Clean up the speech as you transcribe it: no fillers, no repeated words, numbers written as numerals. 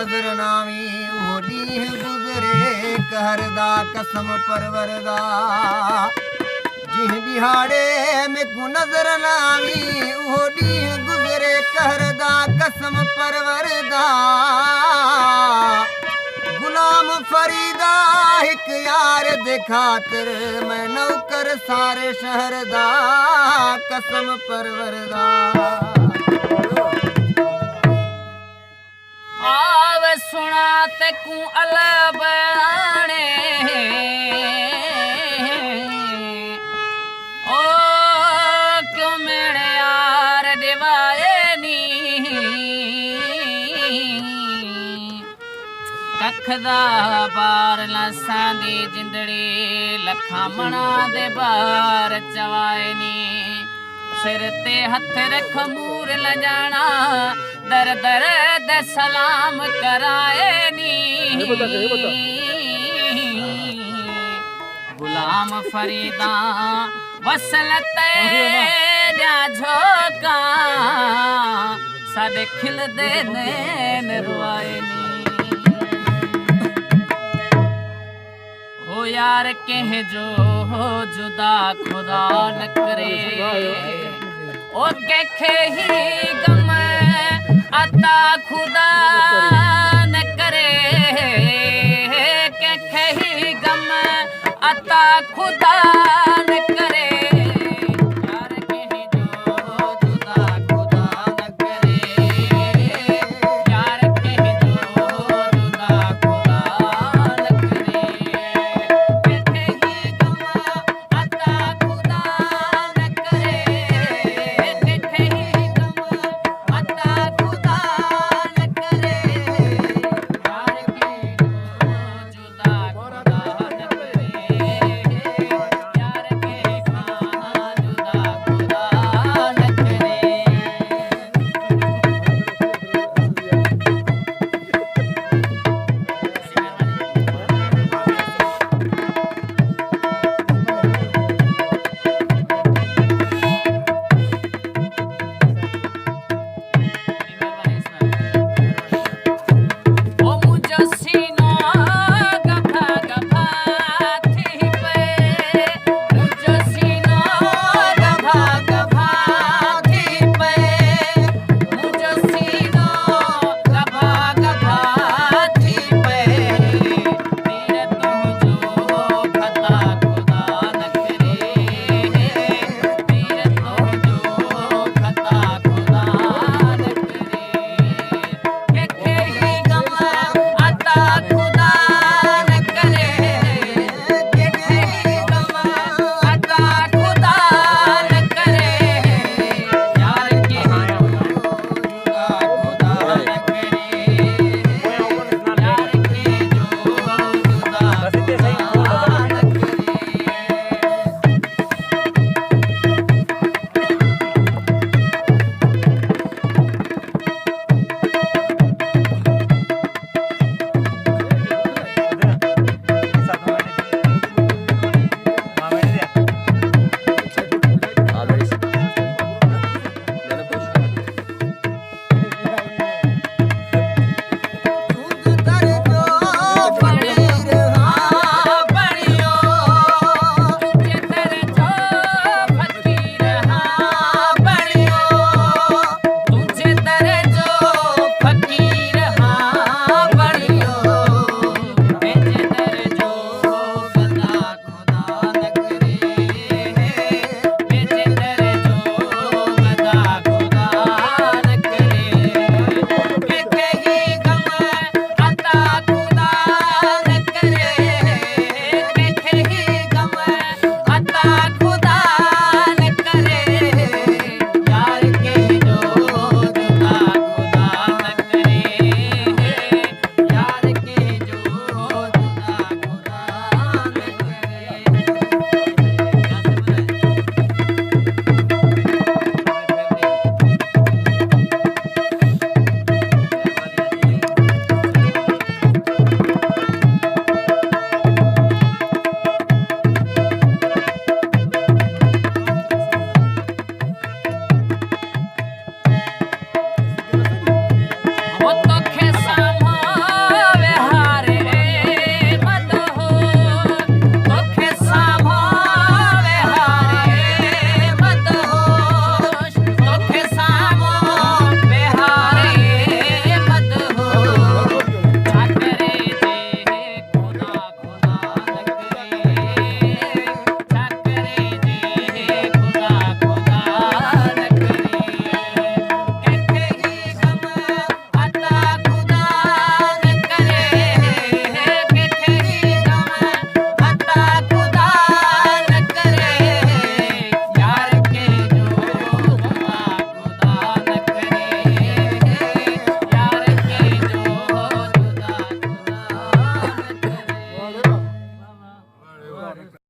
नजर नावी वो ॾींहुं गुज़रे कहर दा कसम परवर दा जिह दिहाड़े में को नजर नावी वो ॾींहुं गुज़रे कहर दा कसम परवर दा गुलाम फरीदा हिक यार दे खातिर मैं नौकर सारे शहर दा कसम परवर दा आव सुना ते कू अलबणे ओ क्यों मेरे यार दिवाए नी कखदा बार लसांदी जिंदड़ी लखा मना दे बार चवाए नी सिर ते हथ रख मूर ल जाना दर दर दे सलाम कराए नी गुलाम फरीदा वसलत ॾा झोका साडे खिल दे नैन रुआए नी हो यार कह जो हो जुदा खुदा न करे ओ केखे ही गम अता खुदा न करे केखे ही गम अता खुदा न करे यार कह जो जुदा खुदा न करे यार कह जो जुदा खुदा न करे केखे ही गम अता खुदा न करे केखे ही गम अता खुदा न करे यार कह जो जुदा खुदा न करे यार ਮੁਬਾਰਕ